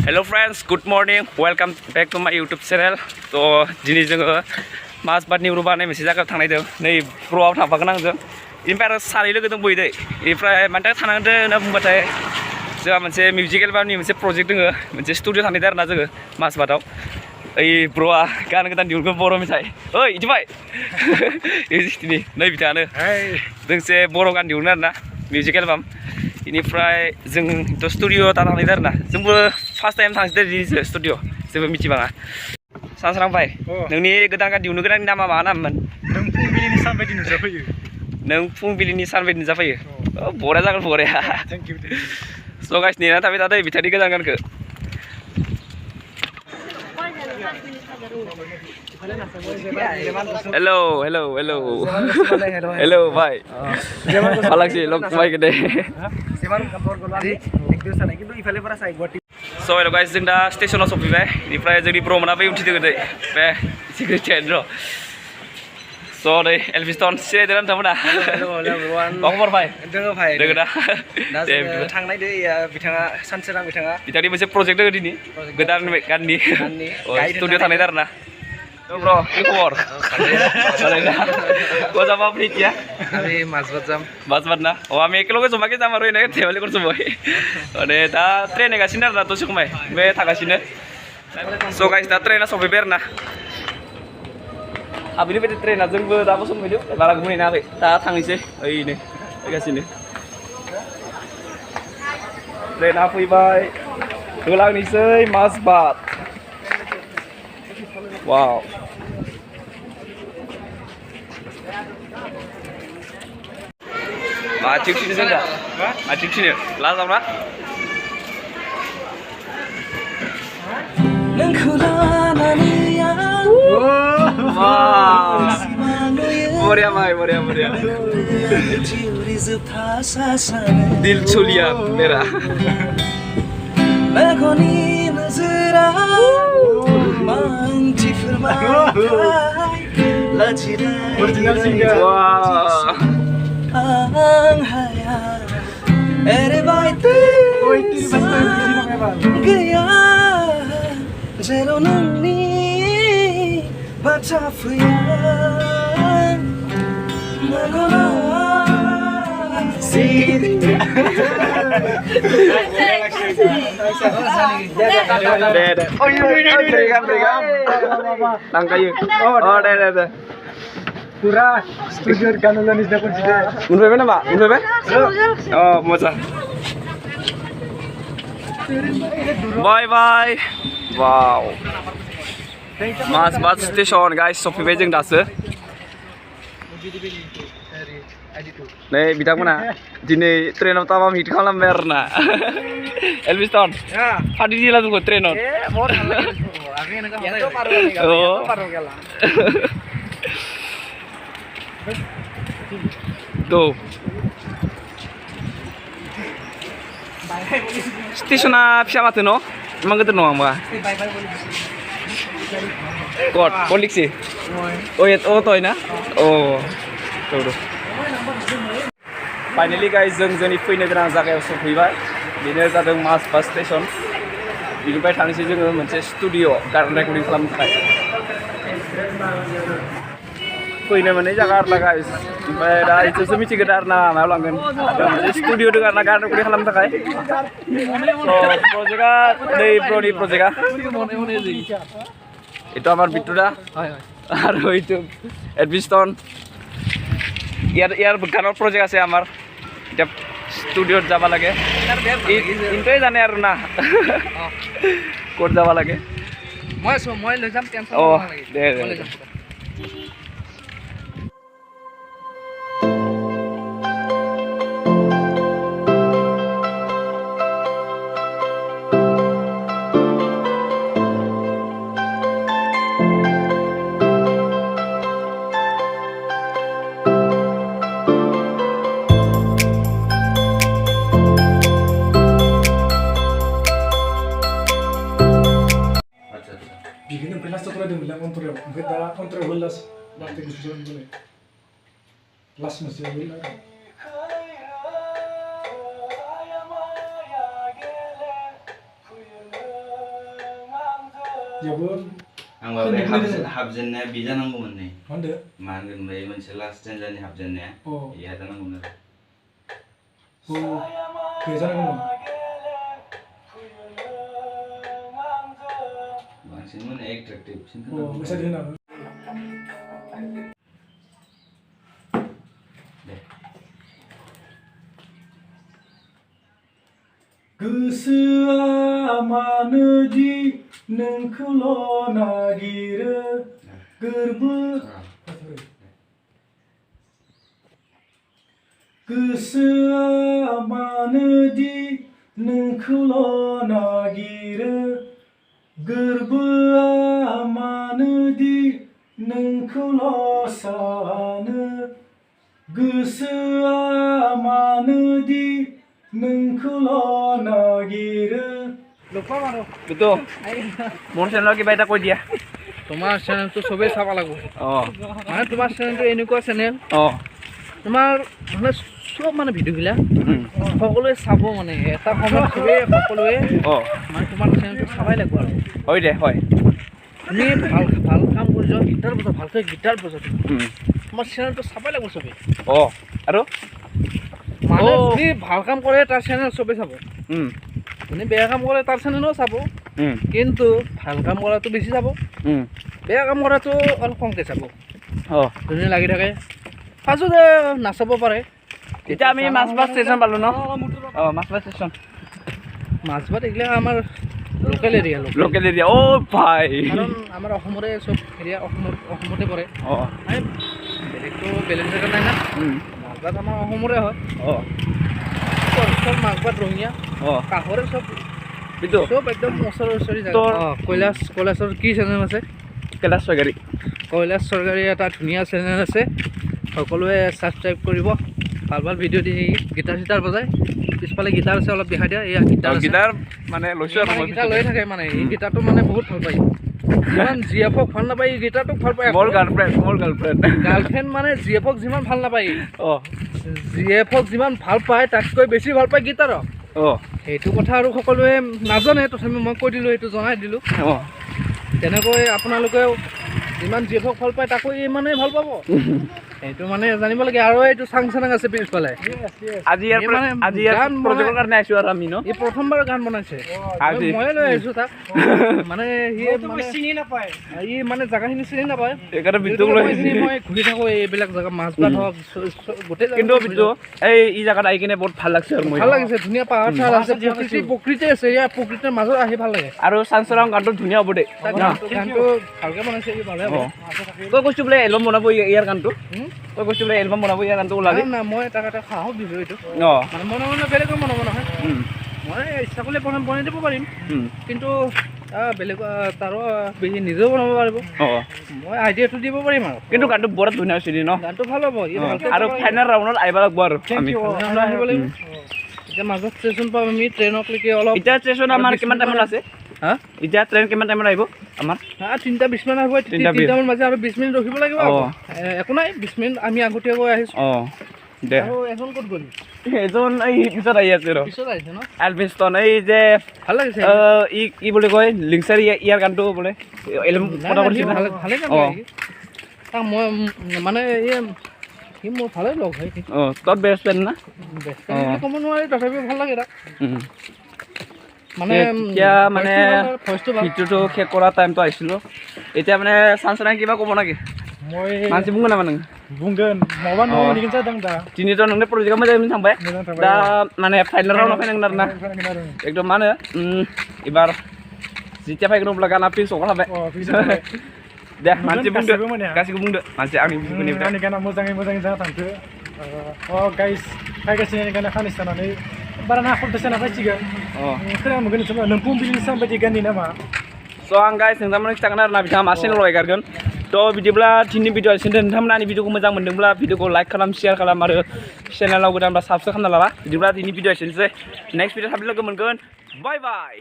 Hello friends, good morning. Welcome back to my YouTube channel. So, दिनै जोङो माजबादनि रुबानाय मोनसे जायगायाव थांनायदों। नै ब्र'आव थांफागोन आंजों। इनिफ्राय आरो सानै लोगो दंबोयो दै। इनिफ्राय मानि थाखाय थानांदों होनना बुंबाथाय जोंहा मोनसे मिउजिक एलबामनि मोनसे प्रजेक्ट दोङो। मोनसे स्टुडिअ थानायदों आरोना जोङो माजबादाव। ओइ ब्र'आ गान गोदान दिहुनगोन बर' मेथाइ। ओइ इदिबाय। नै बिथाङानो। दोंसे बर' गान दिहुनो आरोना मिउजिक एलबाम। इनिफ्राय जोंथ' स्टुडिअ दा थांनायदों आरोना। जोंबो फार्स्ट टाइम थांसैदों दिनैसो स्टुडिअ जेबो मिथिबाङा। सानस्रांबाय नोंनि गोदान गान दिहुननो गोनांनि नामा मा नाममोन? नों फुंबिलिनि सान बायदि नुजाफैयो। नों फुंबिलिनि सान बायदि नुजाफैयो। बरिया जागोन बरिया। Thank you. स' गाइस नेना थाबाय थादो बिथांनि गोदान गानखौ। हेलौ हेलौ हेलौ हेलौ भाई फालांसि लग माइ गदे स' हेलौ गाइस जों दा स्टेसनाव सफैबाय बेनिफ्राय जोंनि ब्र'मोना बै उथिदों दै बे सिक्रेट र' स' दै एलभिस्टन सिनायदों नोंथांमोना मा खबर भाई दोङो भाई दोङो दा दे थांनाय दै बिथाङा सानसोरां बिथांनि मोनसे प्रजेक्ट दोङो दिनै गोदान गाननि स्टुडिअ थानाय आरोना bro, ini keluar. Kau sama apa nih ya? Kami Mazbat jam. Mazbat na. Oh, kami kalau cuma kita maru ini kan tebal ikut semua. Ode, ta train nggak sih nih? Tuh sih kumai. Be tak sih nih. So guys, ta train na sobi berna. Abi ini bete train aja gue tak usung video. Barang gue ini nabi. Ta tangi sih. Oh ini, nggak sih nih. Train apa ibai? Tulang nih sih Mazbat. Wow. Macik sini saja. Macik sini. Lah sama. Wow. Meriah mai, meriah. Dil Chulia merah. Original singer. Wow. Oh iya, berikan. Nangka yuk. Oh, deh. Pura studio ganulan isda pun sih. Unbe na ba? Unbe? Oh, moza. Bye. Wow. Mazbat station guys, sofi bejeng dasu. Nih, bitakmana. Dini train utama hit kalam merna. Elviston. Ya. Hadi dia lalu ke train on. Oh. Tuh. Stasiunnya bisa mati no? Emang gitu no mbak? Kod, polisi. Oh ya, toh ini? Oh, tuh. Finally guys, जोंनि फैनो गोनां जायगायाव सफैबाय। बेनो जादों माजबाद station. बिनिफ्राय थांनोसै जोङो मोनसे स्टुडिअ गान रेकर्डिं खालामनो थाखाय। फैनो मोननाय जायगा आरोना गाइस। ओमफ्राय दा इसोरसो मिथिगोन आरोना मायाव लांगोन। मोनसे स्टुडिअ दं आरोना गान रेकर्डिं खालामनो थाखाय। प्रजेक्टआ नै ब्र'नि प्रजेक्टआ। Itu আমার বিট্টুরা আর ওইটো এডভিস্টন ইয়ার গানৰ প্ৰজেক্ট আছে আমাৰ এতিয়া ষ্টুডিঅ'ত যাব লাগে ইনটোৱে জানে আৰু না ক'ত যাব লাগে মই লৈ যাম টেনচন নালাগে দে Bikin yang penas tuh kalau dia bilang kontrol, kita kontrol las, nanti disusun boleh. Las masih boleh. यावबो आंबो बे हाबजेननाया बि जानांगौमोन नै मा होनदो मा होनगोन बै मोनसे लास्ट स्टेन्जानि हाबजेननाया अ इहा जानांगौमोन आरो औ बे जानांगौमोन बांसिन माने एट्रेक्टिभसिन अ मोसादो होनाबो दे गोसोआ मानोदि नोंखौल' नागिरो गोरबो गोसोआ मानोदि नोंखौल' नागिरो गोरबोआ मानोदि नोंखौल' सानो गोसोआ मानोदि नोंखौल' नागिरो Betul. Mon channel কিবা এটা কৈ দিয়া তোমাৰ চেনেলটো চবেই চাব লাগিব মানে তোমাৰ চেনেলটো এনেকুৱা চেনেল তোমাৰ মানে চব মানে ভিডিঅ'বিলাক সকলোৱে চাব মানে এটা সময়ত চবেই সকলোৱে মানে তোমাৰ চেনেলটো চাবাই লাগিব আৰু হয় দে হয় তুমি ভাল ভাল কাম কৰি যোৱা গীটাৰ বজা ভালকৈ গীটাৰ বজা তোমাৰ চেনেলটো চাবাই লাগিব চবেই আৰু মানে যদি ভাল কাম কৰে তাৰ চেনেল চবেই চাব যোনে বেয়া কাম কৰে তাৰ চেনেলো চাব কিন্তু ভাল কাম কৰাটো বেছি চাব বেয়া কাম কৰাটো অলপ কমকৈ চাব যোনে লাগি থাকে ফাৰ্ষ্টতে নাচাব পাৰে এতিয়া আমি মাছবাৰ ষ্টেচন পালোঁ ন মাছবাৰ ষ্টেচন মাছবাত এইবিলাক আমাৰ লোকেল এৰিয়া লোকেল এৰিয়া অ' ভাই কাৰণ আমাৰ অসমৰে চব এৰিয়া অসমতে পৰে বেলেগতো বেলেগ জেগা নাই না মাছবাত আমাৰ অসমৰে হয় চব মাছবাত ৰঙীয়া কাষৰে চব চব একদম ওচৰি কৈলাশৰ কি চেনেল আছে কৈলাশ চৰকাৰী কৈলাশ চৰকাৰী এটা ধুনীয়া চেনেল আছে সকলোৱে ছাবস্ক্ৰাইব কৰিব ভাল ভাল ভিডিঅ' দি গীটাৰ চিটাৰ বজায় পিছফালে গীটাৰ আছে অলপ দেখাই দিয়া এয়া গীটাৰ মানে লৈছোঁ আৰু গীটাৰ লৈ থাকে মানে এই গীটাৰটো মানে বহুত ভাল পায় যিমান জি এফক ভাল নাপায় এই গীটাৰটোক ভাল পায় মোৰ গাৰ্লফ্ৰেণ্ড মানে জি এফক যিমান ভাল নাপায় জি এফক যিমান ভাল পায় তাতকৈ বেছি ভাল পায় গীটাৰক সেইটো কথা আৰু সকলোৱে নাজানে তথাপি মই কৈ দিলোঁ এইটো জনাই দিলোঁ তেনেকৈ আপোনালোকেও যিমান জি এফক ভাল পায় তাকো ইমানেই ভাল পাব সেইটো মানে জানিব লাগে আৰু এইটো চাং চানাং আছে পিছফালে আজি প্ৰজেক্টৰ কাৰণে আহিছোঁ আৰু আমি ন এই প্ৰথমবাৰ গান বনাইছে ময়ে লৈ আহিছোঁ তাক মানে চিনি নাপায় ই মানে জেগাখিনি চিনি নাপায় সেইকাৰণে বিদ্যুৎ লৈ মই ঘূৰি থাকোঁ এইবিলাক জেগা মাছবাত হওক গোটেই কিন্তু বিদ্যুৎ এই জেগাত আহি কিনে বহুত ভাল লাগিছে আৰু ভাল লাগিছে ধুনীয়া পাহাৰ চাহাৰ আছে প্ৰকৃতি আছে ইয়াৰ প্ৰকৃতিৰ মাজত আহি ভাল লাগে আৰু চাংচৰাং গানটো ধুনীয়া হ'ব দেই গানটো ভালকৈ বনাইছে ভালে হ'ব তই কৈছোঁ বোলে এলবাম বনাব ইয়াৰ গানটো তই কৈছোঁ বোলে এলবাম বনাব ইয়াৰ গানটো ওলালি না মই তাক এটা সাহস দিছোঁ এইটো মানে মনে বেলেগৰ বনাব নহয় মই ইচ্ছা কৰিলে বনাই দিব পাৰিম কিন্তু বেলেগ তাৰো বেছি নিজেও বনাব পাৰিব মই আইডিয়াটো দিব পাৰিম আৰু কিন্তু গানটো বৰ ধুনীয়া হৈছে ন গানটো ভাল হ'ব আৰু ফাইনেল ৰাউণ্ডত আহিব লাগিব আৰু আমি আহিব লাগিব এতিয়া মাজত ষ্টেচন পাম আমি ট্ৰেইনকলৈকে অলপ এতিয়া ষ্টেচন আমাৰ কিমান টাইমত আছে এতিয়া ট্ৰেইন কিমান টাইমত আহিব আমাৰ 3:20 মান আহিব 3টামান বাজে আৰু 20 মিনিট ৰখিব লাগিব একো নাই 20 মিনিট আমি আগতীয়াকৈ আহিছোঁ দে আৰু এজন ক'ত গ'ল এজন এই পিছত আহি আছে পিছত আহিছে ন এলভিনষ্টন এই যে ভাল লাগিছে ই কি বুলি কয় লিংচাৰ ইয়াৰ গানটো বোলে ভালে গান তাক মই মানে সি মোৰ ভালেই লগ হয় তোৰ বেষ্ট ফ্ৰেণ্ড না বেষ্ট ফ্ৰেণ্ড ক'ব নোৱাৰি তথাপিও ভাল লাগে তাক মানে এতিয়া মানে ভিডিঅ'টো শেষ কৰা টাইমটো আহিছিলোঁ এতিয়া মানে চাঞ্চনা কিবা ক'ব নেকি মই मानसि बुंगोन नामा नों बुंगोन माबा नङा बिदिनो जादों दा दिनैथ' नोंनि प्रजेक्टआ मोजाङै थांबाय दा माने फाइनाल राउन्डआव फैनांगोन आरोना एकदम मा होनो एबार जितिया फैगोन अब्ला गाना फिक्स खालामबाय दे मानसि बुंदो गासिबो बुंदो मानसि आंनि बुंनायनिफ्राय आंनि गाना मोजाङै जाना थांथो गाइस फैगासिनो गाना खानैसो थानानै बारा ना खलदो जाना फैसिगोन खोनानो मोनगोन नोंसोर नों फुंबिलिनि सानबायदि गाननि नामा स' आं गाइस नोंथांमोननो खिथागोन आरोना बिथाङा मा चेनेलाव एगारगोन थ' बिदिब्ला दिनैनि भिडिअ एसेनोसै नोंथांमोना आंनि भिडिअखौ मोजां मोनदोंब्ला भिडिअखौ लाइक खालाम शेयार खालाम आरो चेनेलाव गोदानब्ला साबस्क्राइब खालामना लाला बिदिब्ला दिनैनि भिडिअ एसेनोसै नेक्स्ट भिडिअ थाबै लोगो मोनगोन बाय बाय